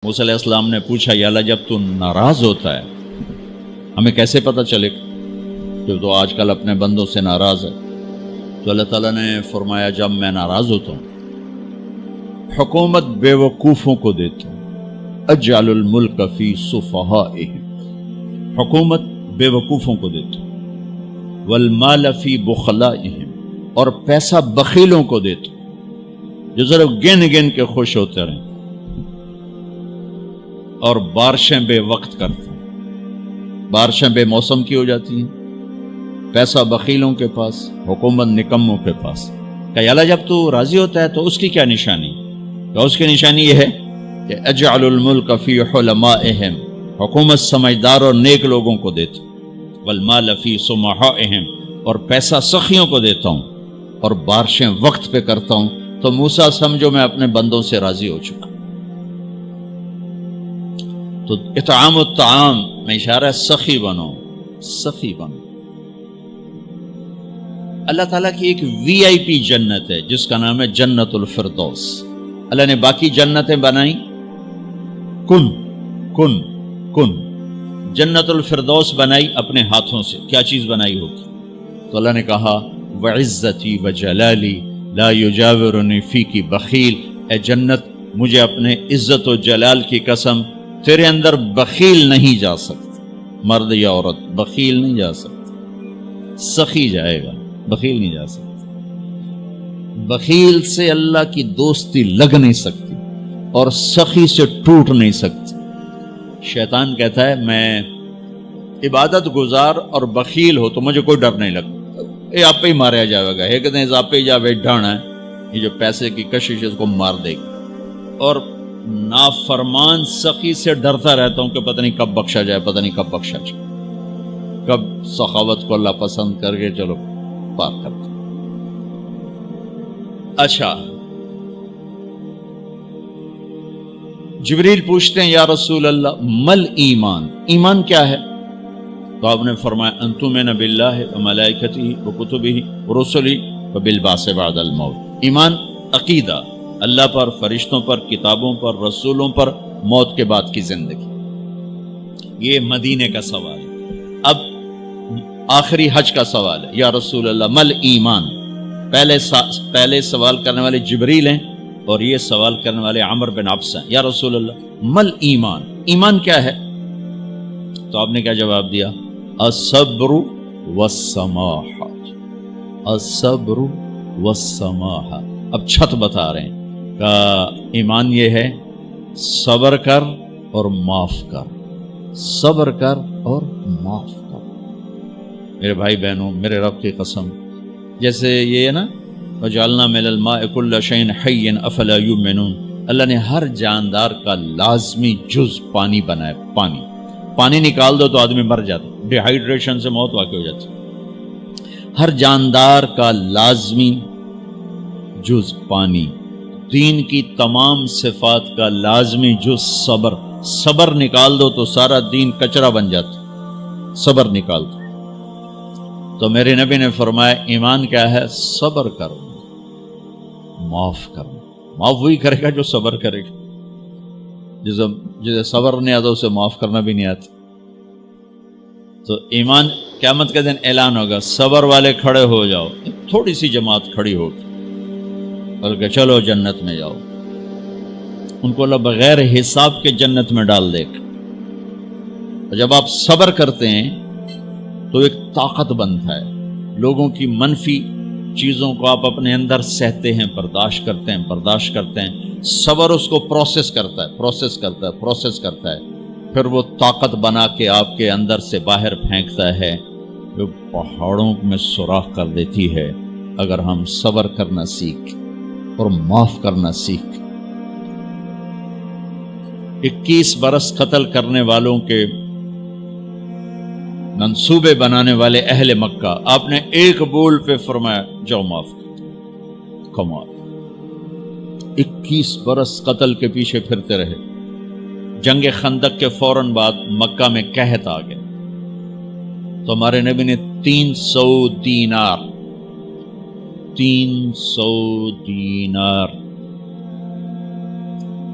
موسیٰ علیہ السلام نے پوچھا یا اللہ جب تو ناراض ہوتا ہے ہمیں کیسے پتہ چلے کہ تو آج کل اپنے بندوں سے ناراض ہے؟ تو اللہ تعالیٰ نے فرمایا جب میں ناراض ہوتا ہوں حکومت بے وقوفوں کو دیتا ہوں، اجعل الملک فی صفہائہم، حکومت بے وقوفوں کو دیتا ہوں، والمال فی بخلائہم، اور پیسہ بخیلوں کو دیتا ہوں جو ذرا گن گن کے خوش ہوتے رہیں، اور بارشیں بے وقت کرتے ہیں، بارشیں بے موسم کی ہو جاتی ہیں، پیسہ بخیلوں کے پاس، حکومت نکموں کے پاس۔ کہ اللہ جب تو راضی ہوتا ہے تو اس کی کیا نشانی؟ کہ اس کی نشانی یہ ہے کہ اجعل الملک فی حلمائہم، حکومت سمجھدار اور نیک لوگوں کو دیتا ہوں، والمال فی سمحائہم، اور پیسہ سخیوں کو دیتا ہوں، اور بارشیں وقت پہ کرتا ہوں۔ تو موسیٰ سمجھو میں اپنے بندوں سے راضی ہو چکا۔ تو اطعام الطعام میں اشارہ ہے سخی بنو، سخی بنو۔ اللہ تعالیٰ کی ایک وی آئی پی جنت ہے جس کا نام ہے جنت الفردوس۔ اللہ نے باقی جنتیں بنائیں کن کن کن، جنت الفردوس بنائی اپنے ہاتھوں سے۔ کیا چیز بنائی ہوگی؟ تو اللہ نے کہا وعزتی وجلالی لا یجاورنی فیکی بخیل، اے جنت مجھے اپنے عزت و جلال کی قسم تیرے اندر بخیل نہیں جا سکتا، مرد یا عورت بخیل نہیں جا سکتا، سخی جائے گا، بخیل نہیں جا سکتا۔ بخیل سے اللہ کی دوستی لگ نہیں سکتی اور سخی سے ٹوٹ نہیں سکتی۔ شیطان کہتا ہے میں عبادت گزار اور بخیل ہو تو مجھے کوئی ڈر نہیں لگتا، یہ آپ پہ ہی ماریا جائے گا، ایک دن آپ پہ جاوے ڈھانا ہے، یہ جو پیسے کی کشش اس کو مار دے گی۔ اور نافرمان سخی سے ڈرتا رہتا ہوں کہ پتہ نہیں کب بخشا جائے، پتہ نہیں کب بخشا جائے، کب سخاوت کو اللہ پسند کر کے چلو پار کرتا۔ اچھا، جبریل پوچھتے ہیں یا رسول اللہ مل ایمان، ایمان کیا ہے؟ تو آپ نے فرمایا ان تؤمن باللہ وملائکتہ وکتبہ ورسلہ وبالبعث بعد الموت۔ ایمان عقیدہ، اللہ پر، فرشتوں پر، کتابوں پر، رسولوں پر، موت کے بعد کی زندگی۔ یہ مدینے کا سوال ہے۔ اب آخری حج کا سوال ہے یا رسول اللہ مل ایمان۔ پہلے سوال کرنے والے جبریل ہیں اور یہ سوال کرنے والے عمر بن عبس ہیں۔ یا رسول اللہ مل ایمان، ایمان کیا ہے؟ تو آپ نے کیا جواب دیا؟ الصبر والسماحہ، الصبر والسماحہ۔ اب چھت بتا رہے ہیں کہ ایمان یہ ہے صبر کر اور معاف کر، صبر کر اور معاف کر۔ میرے بھائی بہنوں، میرے رب کی قسم، جیسے یہ ہے نا وجعلنا من الماء كل شيء حي افلا يؤمنون، اللہ نے ہر جاندار کا لازمی جز پانی بنایا۔ پانی نکال دو تو آدمی مر جاتا، ڈی ہائیڈریشن سے موت واقع ہو جاتی۔ ہر جاندار کا لازمی جز پانی، دین کی تمام صفات کا لازمی جز صبر، صبر نکال دو تو سارا دین کچرا بن جاتا، صبر نکال دو۔ تو میرے نبی نے فرمایا ایمان کیا ہے؟ صبر کرو، معاف کرو۔ معاف وہی کرے گا جو صبر کرے گا، جسے صبر نہیں آتا اسے معاف کرنا بھی نہیں آتا۔ تو ایمان قیامت کے دن اعلان ہوگا صبر والے کھڑے ہو جاؤ، تھوڑی سی جماعت کھڑی ہوگی، بلکہ چلو جنت میں جاؤ۔ ان کو اللہ بغیر حساب کے جنت میں ڈال دے گا۔ اور جب آپ صبر کرتے ہیں تو ایک طاقت بنتا ہے، لوگوں کی منفی چیزوں کو آپ اپنے اندر سہتے ہیں، برداشت کرتے ہیں۔ صبر اس کو پروسیس کرتا ہے، پھر وہ طاقت بنا کے آپ کے اندر سے باہر پھینکتا ہے، جو پہاڑوں میں سوراخ کر دیتی ہے اگر ہم صبر کرنا سیکھ اور معاف کرنا سیکھ۔ 21 برس قتل کرنے والوں کے منصوبے بنانے والے اہل مکہ، آپ نے ایک بول پہ فرمایا جاؤ معاف کر۔ کمال، 21 برس قتل کے پیچھے پھرتے رہے۔ جنگ خندق کے فوراً بعد مکہ میں قحط آ گیا، تو ہمارے نبی نے 300 دینار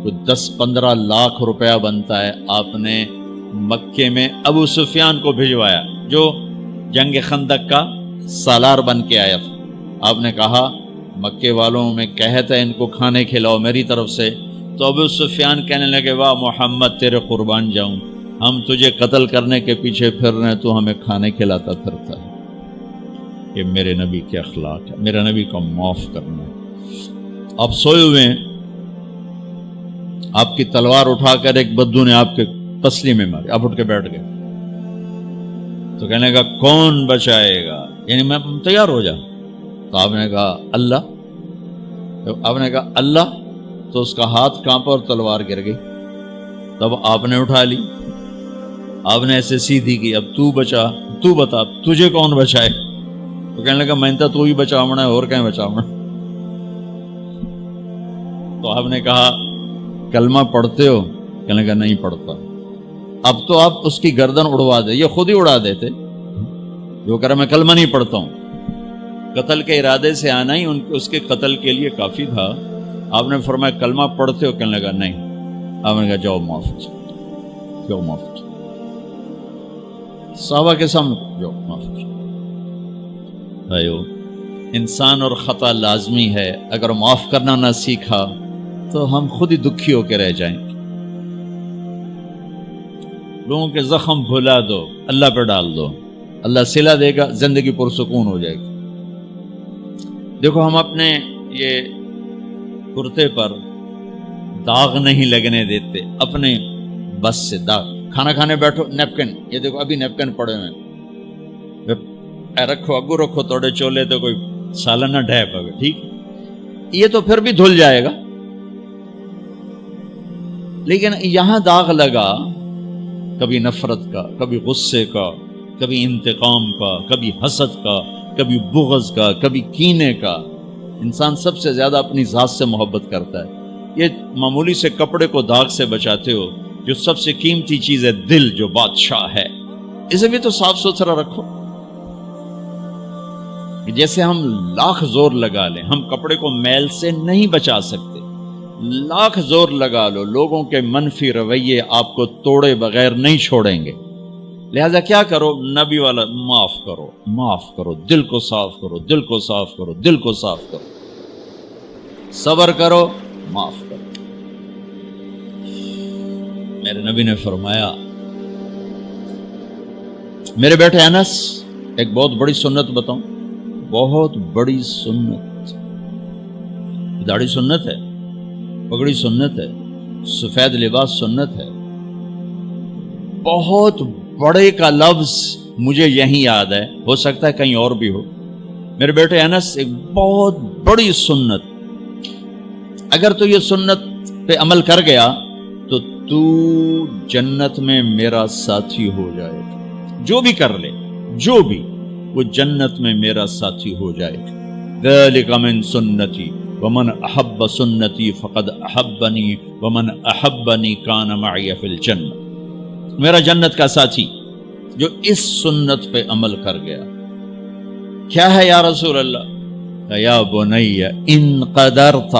کوئی 10-15 لاکھ روپیہ بنتا ہے، آپ نے مکے میں ابو سفیان کو بھجوایا جو جنگ خندق کا سالار بن کے آیا تھا. آپ نے کہا مکے والوں میں کہتا ہے ان کو کھانے کھلاؤ میری طرف سے. تو ابو سفیان کہنے لگے واہ محمد تیرے قربان جاؤں، ہم تجھے قتل کرنے کے پیچھے پھر رہے ہیں، تو ہمیں کھانے کھلاتا پھرتا ہے. یہ میرے نبی کے اخلاق ہے، میرا نبی کو معاف کرنا ہے. آپ سوئے ہوئے ہیں، آپ کی تلوار اٹھا کر ایک بدو نے آپ کے پسلی میں ماری، آپ اٹھ کے بیٹھ گئے، تو کہنے کا کون بچائے گا، یعنی میں تیار ہو جا. تو آپ نے کہا اللہ. آپ نے کہا اللہ، تو اس کا ہاتھ کانپا اور تلوار گر گئی. تب آپ نے اٹھا لی، آپ نے ایسے سیدھی کی، اب تو بچا، تو بتا تجھے کون بچائے. تو کہنے لگا میں تو ہی بچاونا ہے، اور کہیں بچاونا. تو آپ نے کہا کلمہ پڑھتے ہو؟ کہنے لگا نہیں پڑھتا. اب تو آپ اس کی گردن اڑوا دے، یہ خود ہی اڑا دیتے جو کہہ رہا میں کلمہ نہیں پڑھتا ہوں. قتل کے ارادے سے آنا ہی اس کے قتل کے لیے کافی تھا. آپ نے فرمایا کلمہ پڑھتے ہو؟ کہنے لگا نہیں. آپ نے کہا جاؤ معاف ہو جاؤ، جاؤ معاف ہو جاؤ. صحابہ کے سامنے جاؤ معاف ہو جاؤ. بھائیو، انسان اور خطا لازمی ہے، اگر معاف کرنا نہ سیکھا تو ہم خود ہی دکھی ہو کے رہ جائیں گے. لوگوں کے زخم بھلا دو، اللہ پہ ڈال دو، اللہ صلہ دے گا، زندگی پرسکون ہو جائے گی. دیکھو ہم اپنے یہ کرتے پر داغ نہیں لگنے دیتے، اپنے بس سے داغ. کھانا کھانے بیٹھو، نیپکن، یہ دیکھو ابھی نیپکن پڑے ہوئے اے رکھو، اگو رکھو توڑے چولے تو کوئی سالن نہ ڈھے پاوے، ٹھیک یہ تو پھر بھی دھل جائے گا. لیکن یہاں داغ لگا، کبھی نفرت کا، کبھی غصے کا، کبھی انتقام کا، کبھی حسد کا، کبھی بغض کا، کبھی کینے کا. انسان سب سے زیادہ اپنی ذات سے محبت کرتا ہے. یہ معمولی سے کپڑے کو داغ سے بچاتے ہو، جو سب سے قیمتی چیز ہے دل، جو بادشاہ ہے، اسے بھی تو صاف ستھرا رکھو. جیسے ہم لاکھ زور لگا لیں، ہم کپڑے کو میل سے نہیں بچا سکتے. لاکھ زور لگا لو، لوگوں کے منفی رویے آپ کو توڑے بغیر نہیں چھوڑیں گے. لہذا کیا کرو؟ نبی والا معاف کرو، معاف کرو، دل کو صاف کرو، دل کو صاف کرو، دل کو صاف کرو، صبر کرو، معاف کرو. میرے نبی نے فرمایا، میرے بیٹے انس، ایک بہت بڑی سنت بتاؤں، بہت بڑی سنت. داڑھی سنت ہے، پگڑی سنت ہے، سفید لباس سنت ہے. بہت بڑے کا لفظ مجھے یہیں یاد ہے، ہو سکتا ہے کہیں اور بھی ہو. میرے بیٹے انس، ایک بہت بڑی سنت، اگر تو یہ سنت پہ عمل کر گیا تو جنت میں میرا ساتھی ہو جائے گا. جو بھی کر لے، جو بھی، وہ جنت میں میرا ساتھی ہو جائے گا. ذالک من سنتی ومن احب سنتی فقد احبنی ومن احبنی کان معی فی الجنہ. میرا جنت کا ساتھی جو اس سنت پہ عمل کر گیا. کیا ہے یا رسول اللہ؟ یا بنی ان قدرت،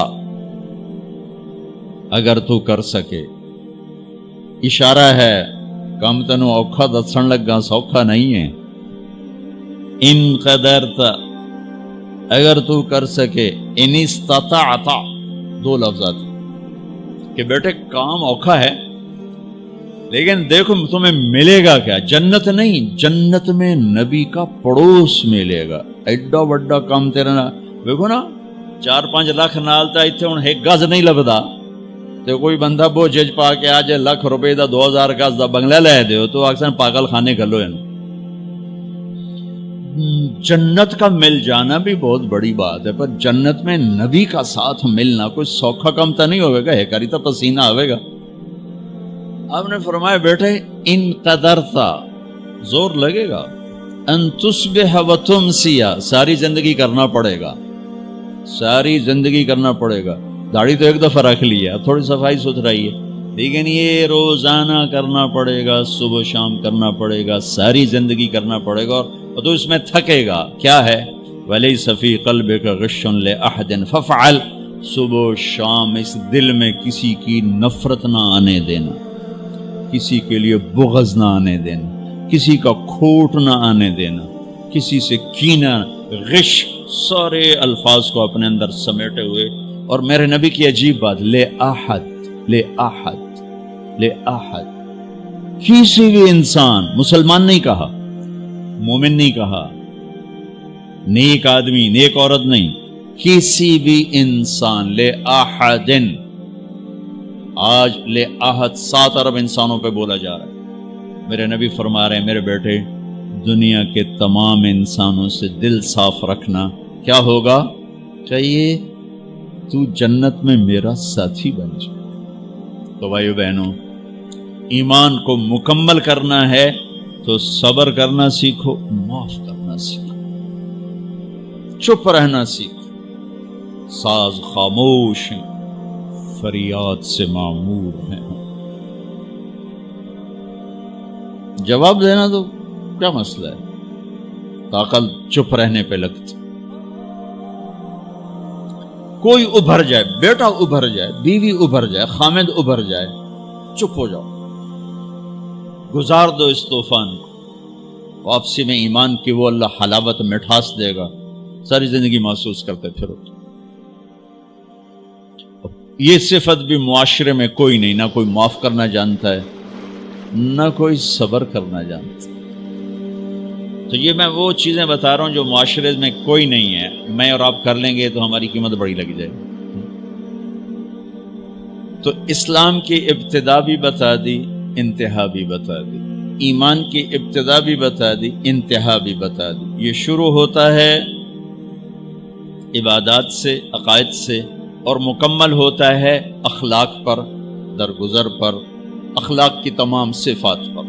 اگر تو کر سکے. اشارہ ہے کم تنو اوکھا دسن لگا، سوکھا نہیں ہے. ان قدرت، اگر تو کر سکے. ان استطاعت، دو لفظات کہ بیٹے کام اوکھا ہے، لیکن دیکھو تمہیں ملے گا کیا؟ جنت نہیں، جنت میں نبی کا پڑوس ملے گا. ایڈا وڈا کام تیرا، دیکھو نا 4-5 لاکھ نالتا اتنے ہوں ایک گز نہیں لبدا. تو کوئی بندہ بوجھ پا کے آ جائے ₹1,00,000 دا 2,000 گز دا بنگلہ لے دیو تو اکثر پاگل خانے گلو ہیں. جنت کا مل جانا بھی بہت بڑی بات ہے، پر جنت میں نبی کا ساتھ ملنا کوئی سوکھا کم تو نہیں ہوئے گا، ہے کری تو پسینہ آئے گا. آپ نے فرمایا بیٹے ان قدرتا، زور لگے گا. ان تصبح و تمسی، ساری زندگی کرنا پڑے گا، ساری زندگی کرنا پڑے گا. داڑھی تو ایک دفعہ رکھ لی ہے، اب تھوڑی صفائی ستھرائی ہے، لیکن یہ روزانہ کرنا پڑے گا، صبح شام کرنا پڑے گا، ساری زندگی کرنا پڑے گا. اور تو اس میں تھکے گا. کیا ہے؟ وَلَيْسَ فِي قَلْبِكَ غِشٌّ لِأَحَدٍ فَافْعَلْ. صبح و شام اس دل میں کسی کی نفرت نہ آنے دینا، کسی کے لیے بغض نہ آنے دینا، کسی کا کھوٹ نہ آنے دینا، کسی سے کینہ، غش، سارے الفاظ کو اپنے اندر سمیٹے ہوئے. اور میرے نبی کی عجیب بات، لے احد، لے احد، لے احد، کسی بھی انسان، مسلمان نہیں کہا، مومن نہیں کہا، نیک آدمی، نیک عورت نہیں، کسی بھی انسان، لے احدن. آج لے احد 7 ارب انسانوں پہ بولا جا رہا ہے. میرے نبی فرما رہے ہیں میرے بیٹے، دنیا کے تمام انسانوں سے دل صاف رکھنا. کیا ہوگا؟ کہیے تو جنت میں میرا ساتھی بن جائے. تو بھائیو بہنوں، ایمان کو مکمل کرنا ہے تو صبر کرنا سیکھو، معاف کرنا سیکھو، چپ رہنا سیکھو. ساز خاموش ہیں، فریاد سے معمور ہیں. جواب دینا تو کیا مسئلہ ہے، طاقت چپ رہنے پہ لگتی. کوئی ابھر جائے، بیٹا ابھر جائے، بیوی ابھر جائے، خامد ابھر جائے، چپ ہو جاؤ، گزار دو اس طوفان کو. واپسی میں ایمان کی وہ اللہ حلاوت مٹھاس دے گا، ساری زندگی محسوس کرتے پھرو. یہ صفت بھی معاشرے میں کوئی نہیں، نہ کوئی معاف کرنا جانتا ہے، نہ کوئی صبر کرنا جانتا. تو یہ میں وہ چیزیں بتا رہا ہوں جو معاشرے میں کوئی نہیں ہے. میں اور آپ کر لیں گے تو ہماری قیمت بڑی لگ جائے گی. تو اسلام کی ابتدا بھی بتا دی، انتہا بھی بتا دی. ایمان کی ابتدا بھی بتا دی، انتہا بھی بتا دی. یہ شروع ہوتا ہے عبادات سے، عقائد سے، اور مکمل ہوتا ہے اخلاق پر، درگزر پر، اخلاق کی تمام صفات پر.